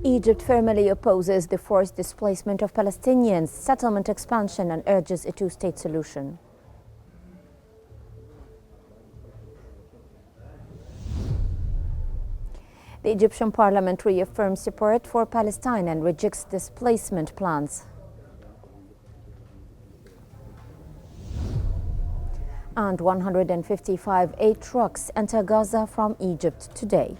Egypt firmly opposes the forced displacement of Palestinians, settlement expansion, and urges a two-state solution. The Egyptian parliament reaffirms support for Palestine and rejects displacement plans. And 155 aid trucks enter Gaza from Egypt today.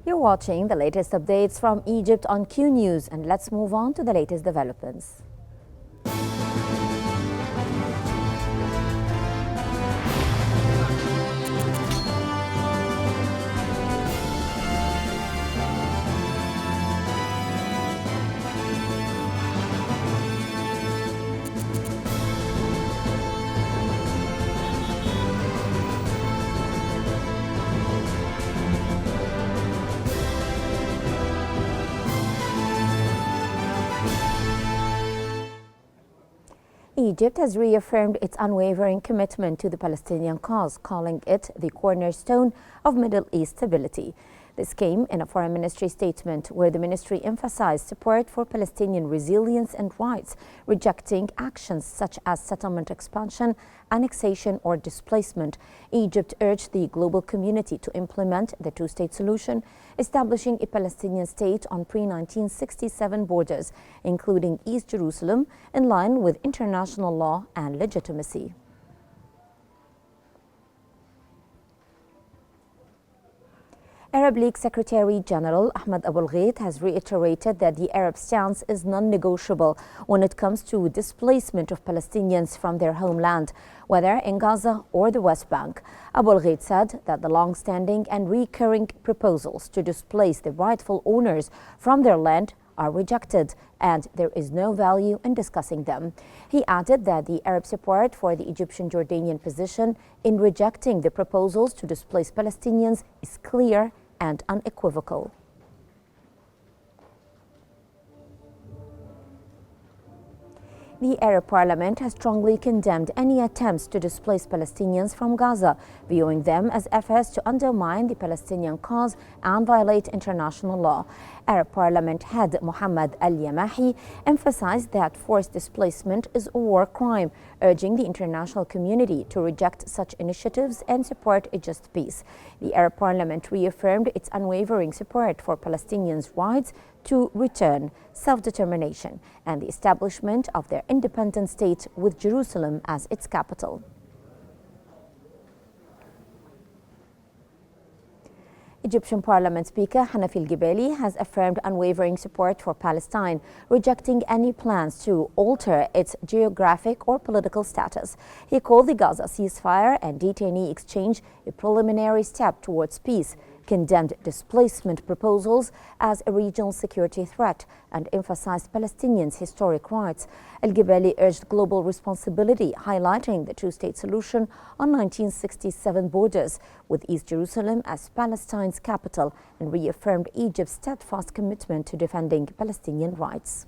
You're watching the latest updates from Egypt on Qnews, and let's move on to the latest developments. Egypt has reaffirmed its unwavering commitment to the Palestinian cause, calling it the cornerstone of Middle East stability. This came in a foreign ministry statement where the ministry emphasized support for Palestinian resilience and rights, rejecting actions such as settlement expansion, annexation, or displacement. Egypt urged the global community to implement the two-state solution, establishing a Palestinian state on pre-1967 borders, including East Jerusalem, in line with international law and legitimacy. Arab League Secretary General Ahmed Abul Gheit has reiterated that the Arab stance is non-negotiable when it comes to displacement of Palestinians from their homeland, whether in Gaza or the West Bank. Abul Gheit said that the long-standing and recurring proposals to displace the rightful owners from their land are rejected, and there is no value in discussing them. He added that the Arab support for the Egyptian-Jordanian position in rejecting the proposals to displace Palestinians is clear and unequivocal. The Arab Parliament has strongly condemned any attempts to displace Palestinians from Gaza, viewing them as efforts to undermine the Palestinian cause and violate international law. Arab Parliament head Mohammed Al-Yamahi emphasized that forced displacement is a war crime, urging the international community to reject such initiatives and support a just peace. The Arab Parliament reaffirmed its unwavering support for Palestinians' rights to return, self-determination, and the establishment of their independent state with Jerusalem as its capital. Egyptian Parliament Speaker Hanafi Al-Gibali has affirmed unwavering support for Palestine, rejecting any plans to alter its geographic or political status. He called the Gaza ceasefire and detainee exchange a preliminary step towards peace, condemned displacement proposals as a regional security threat, and emphasized Palestinians' historic rights. Al-Gibali urged global responsibility, highlighting the two-state solution on 1967 borders, with East Jerusalem as Palestine's capital, and reaffirmed Egypt's steadfast commitment to defending Palestinian rights.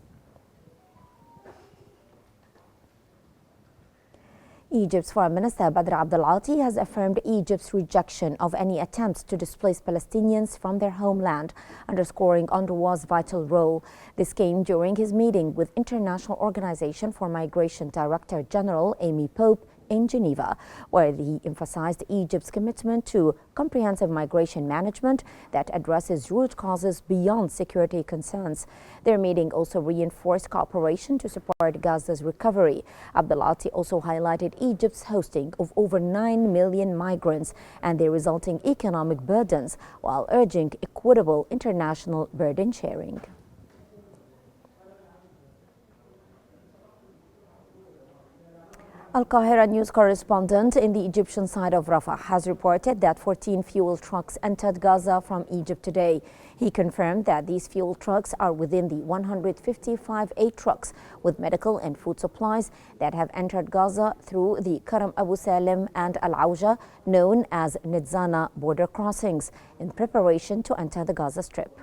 Egypt's Foreign Minister Badr Abdel-Ati has affirmed Egypt's rejection of any attempts to displace Palestinians from their homeland, underscoring UNRWA's vital role. This came during his meeting with International Organization for Migration Director General Amy Pope in Geneva, where he emphasized Egypt's commitment to comprehensive migration management that addresses root causes beyond security concerns. Their meeting also reinforced cooperation to support Gaza's recovery. Abdel-Ati also highlighted Egypt's hosting of over 9 million migrants and their resulting economic burdens, while urging equitable international burden sharing. Al Qahira news correspondent in the Egyptian side of Rafah has reported that 14 fuel trucks entered Gaza from Egypt today. He confirmed that these fuel trucks are within the 155 aid trucks with medical and food supplies that have entered Gaza through the Karam Abu Salim and Al Auja, known as Nitzana border crossings, in preparation to enter the Gaza Strip.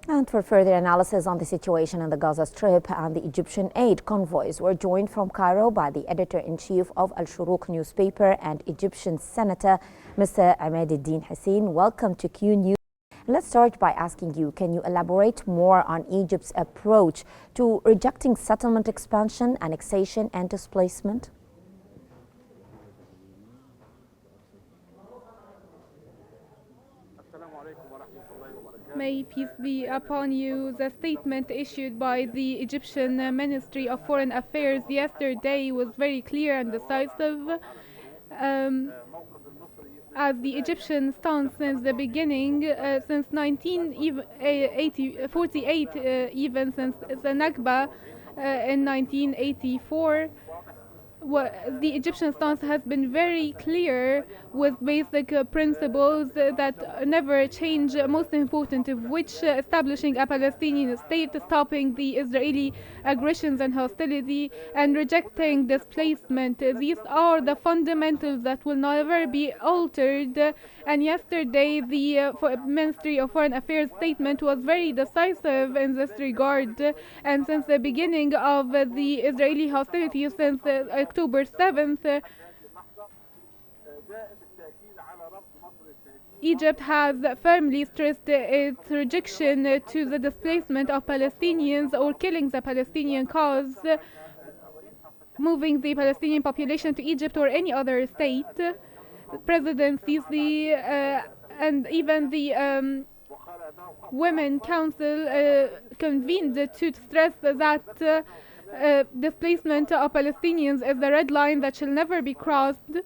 And for further analysis on the situation in the Gaza Strip and the Egyptian aid convoys, we're joined from Cairo by the editor-in-chief of Al Shuruq newspaper and Egyptian senator, Mr. Ahmed Hussein. Welcome to Qnews. Let's start by asking you, can you elaborate more on Egypt's approach to rejecting settlement expansion, annexation and displacement? May peace be upon you. The statement issued by the Egyptian Ministry of Foreign Affairs yesterday was very clear and decisive. As the Egyptian stance since the beginning, since 1948, even since the Nakba in 1984, the Egyptian stance has been very clear with basic principles that never change, most important of which establishing a Palestinian state, stopping the Israeli aggressions and hostility, and rejecting displacement. These are the fundamentals that will never be altered. And yesterday the Ministry of Foreign Affairs statement was very decisive in this regard. And since the beginning of the Israeli hostilities, since October 7th, Egypt has firmly stressed its rejection to the displacement of Palestinians or killing the Palestinian cause, moving the Palestinian population to Egypt or any other state. President Sisi and even the Women Council convened to stress that displacement of Palestinians is the red line that shall never be crossed.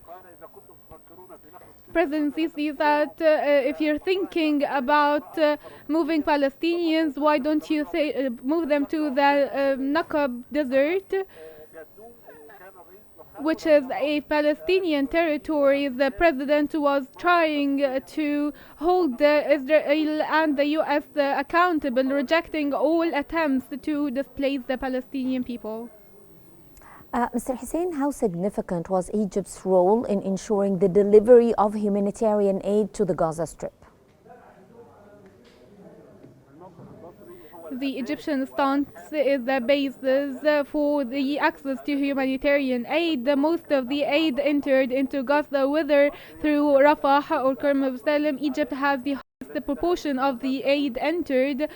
President Sisi said, if you're thinking about moving Palestinians, why don't you move them to the Nakab Desert, which is a Palestinian territory. The president was trying to hold Israel and the US accountable, rejecting all attempts to displace the Palestinian people. Mr. Hussein, how significant was Egypt's role in ensuring the delivery of humanitarian aid to the Gaza Strip? The Egyptian stance is the basis for the access to humanitarian aid. Most of the aid entered into Gaza, whether through Rafah or Karam Abu Salim, Egypt has the highest proportion of the aid entered.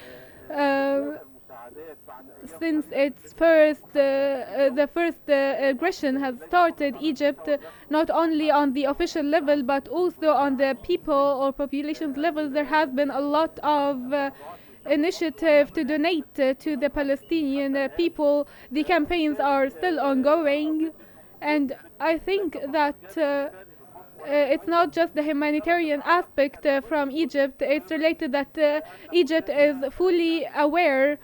Since its the first aggression has started, Egypt, not only on the official level but also on the people or population level, there has been a lot of initiative to donate to the Palestinian people. The campaigns are still ongoing, and I think that it's not just the humanitarian aspect from Egypt. It's related that Egypt is fully aware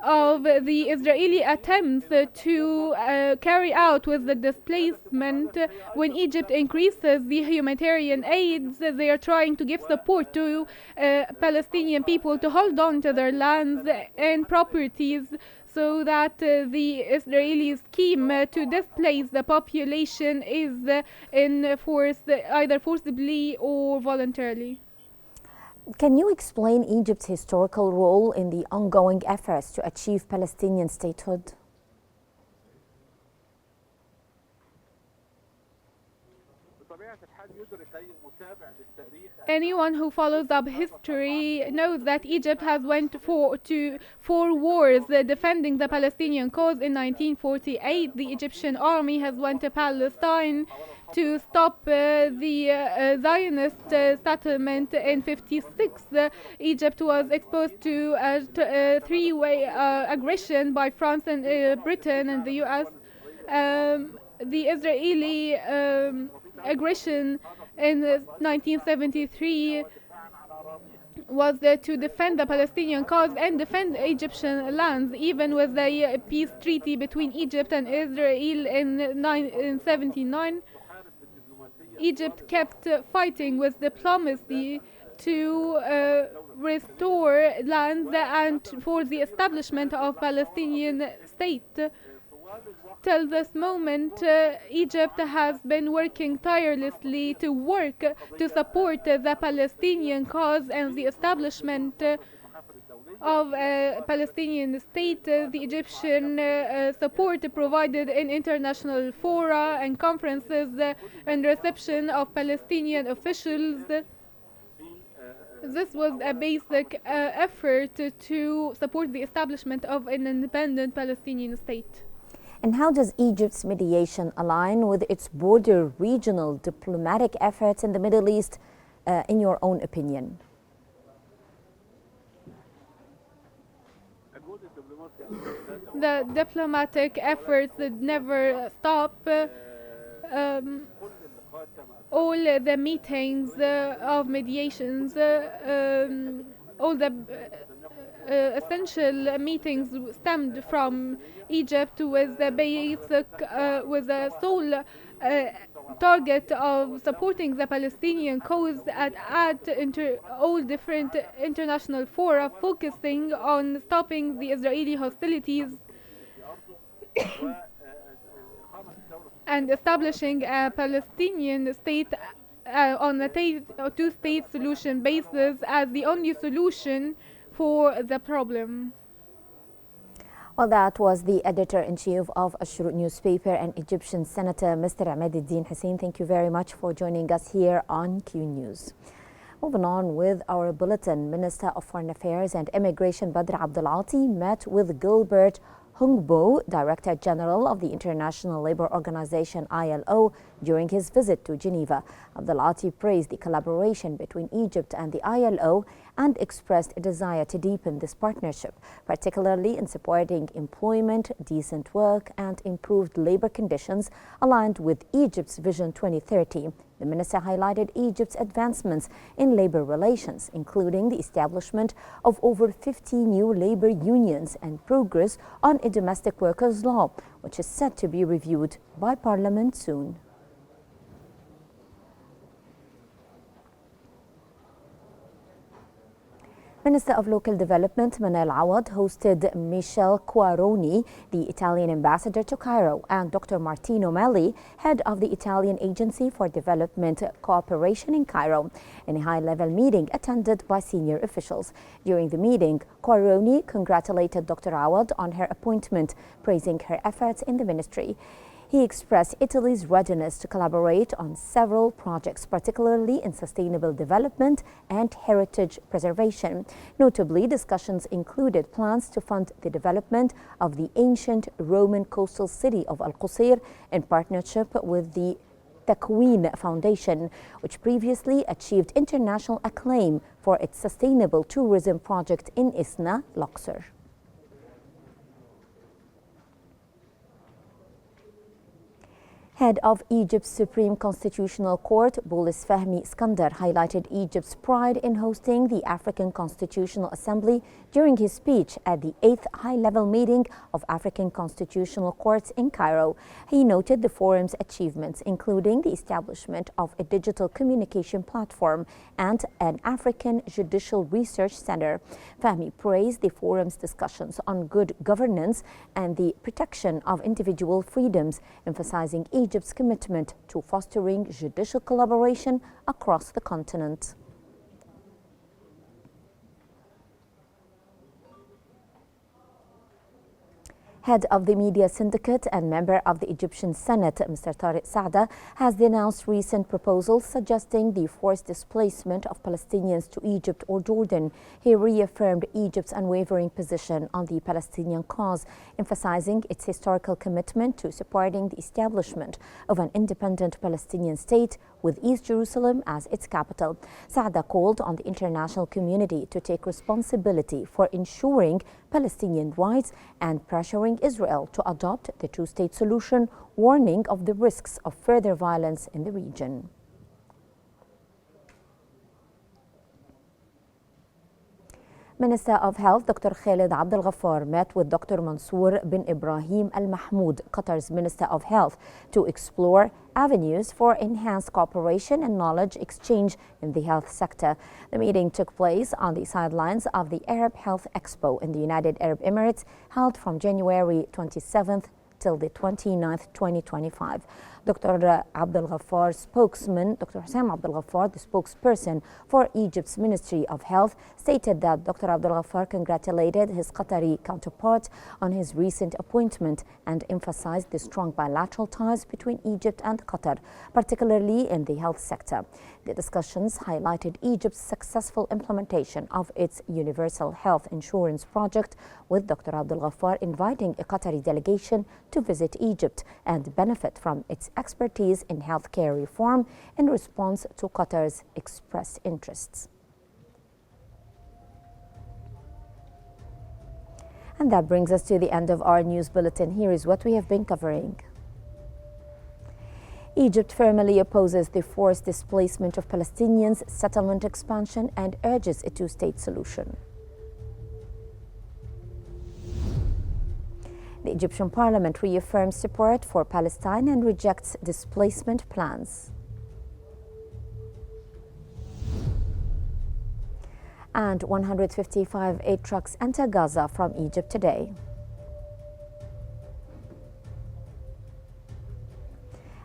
of the Israeli attempts to carry out with the displacement. When Egypt increases the humanitarian aids, they are trying to give support to Palestinian people to hold on to their lands and properties, so that the Israeli scheme to displace the population is enforced either forcibly or voluntarily. Can you explain Egypt's historical role in the ongoing efforts to achieve Palestinian statehood? Anyone who follows up history knows that Egypt has went to four wars defending the Palestinian cause. In 1948, the Egyptian army has went to Palestine to stop the Zionist settlement. In 56, Egypt was exposed to a three-way aggression by France and Britain and the US. The Israeli aggression in 1973 was to defend the Palestinian cause and defend Egyptian lands, even with the peace treaty between Egypt and Israel in 79. Egypt kept fighting with diplomacy to restore lands and for the establishment of Palestinian state. Till this moment, Egypt has been working tirelessly to support the Palestinian cause and the establishment of a Palestinian state. The Egyptian support provided in international fora and conferences and reception of Palestinian officials. This was a basic effort to support the establishment of an independent Palestinian state. And how does Egypt's mediation align with its broader regional diplomatic efforts in the Middle East, in your own opinion? The diplomatic efforts never stop. All the meetings of mediations, all the essential meetings stemmed from Egypt with the basic, with the sole target of supporting the Palestinian cause at all different international fora, focusing on stopping the Israeli hostilities and establishing a Palestinian state on a two-state solution basis as the only solution for the problem. Well, that was the editor-in-chief of Ashroq newspaper and Egyptian Senator, Mr. Ahmed Hussein. Thank you very much for joining us here on Q News. Moving on with our bulletin, Minister of Foreign Affairs and Immigration Badr Abdulati met with Gilbert Hungbo, Director General of the International Labour Organization ILO, during his visit to Geneva. Abdulati praised the collaboration between Egypt and the ILO and expressed a desire to deepen this partnership, particularly in supporting employment, decent work and improved labour conditions aligned with Egypt's Vision 2030. The minister highlighted Egypt's advancements in labour relations, including the establishment of over 50 new labour unions and progress on a domestic workers' law, which is set to be reviewed by Parliament soon. Minister of Local Development Manal Awad hosted Michel Quaroni, the Italian ambassador to Cairo, and Dr. Martino Melli, head of the Italian Agency for Development Cooperation in Cairo, in a high-level meeting attended by senior officials. During the meeting, Quaroni congratulated Dr. Awad on her appointment, praising her efforts in the ministry. He expressed Italy's readiness to collaborate on several projects, particularly in sustainable development and heritage preservation. Notably, discussions included plans to fund the development of the ancient Roman coastal city of Al-Qusayr in partnership with the Takwin Foundation, which previously achieved international acclaim for its sustainable tourism project in Isna, Luxor. Head of Egypt's Supreme Constitutional Court, Boulis Fahmi Iskandar, highlighted Egypt's pride in hosting the African Constitutional Assembly during his speech at the 8th high-level meeting of African Constitutional Courts in Cairo. He noted the forum's achievements, including the establishment of a digital communication platform and an African Judicial Research Center. Fahmi praised the forum's discussions on good governance and the protection of individual freedoms, emphasizing Egypt's commitment to fostering judicial collaboration across the continent. Head of the media syndicate and member of the Egyptian Senate, Mr. Tariq Saada, has denounced recent proposals suggesting the forced displacement of Palestinians to Egypt or Jordan. He reaffirmed Egypt's unwavering position on the Palestinian cause, emphasizing its historical commitment to supporting the establishment of an independent Palestinian state with East Jerusalem as its capital. Saada called on the international community to take responsibility for ensuring Palestinian rights and pressuring Israel to adopt the two-state solution, warning of the risks of further violence in the region. Minister of Health Dr. Khalid Abdel Ghaffar met with Dr. Mansour bin Ibrahim Al Mahmoud, Qatar's Minister of Health, to explore avenues for enhanced cooperation and knowledge exchange in the health sector. The meeting took place on the sidelines of the Arab Health Expo in the United Arab Emirates, held from January 27th till the 29th, 2025. Dr. Abdel Ghaffar spokesman, Dr. Hussam Abdel Ghaffar, the spokesperson for Egypt's Ministry of Health, stated that Dr. Abdel Ghaffar congratulated his Qatari counterpart on his recent appointment and emphasized the strong bilateral ties between Egypt and Qatar, particularly in the health sector. The discussions highlighted Egypt's successful implementation of its universal health insurance project, with Dr. Abdel Ghaffar inviting a Qatari delegation to visit Egypt and benefit from its expertise in healthcare reform in response to Qatar's expressed interests. And that brings us to the end of our news bulletin. Here is what we have been covering. Egypt firmly opposes the forced displacement of Palestinians, settlement expansion, and urges a two-state solution. The Egyptian parliament reaffirms support for Palestine and rejects displacement plans. And 155 aid trucks enter Gaza from Egypt today.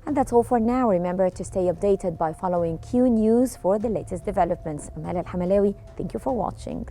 And that's all for now. Remember to stay updated by following Q News for the latest developments. Amal Al-Hamalawi, thank you for watching.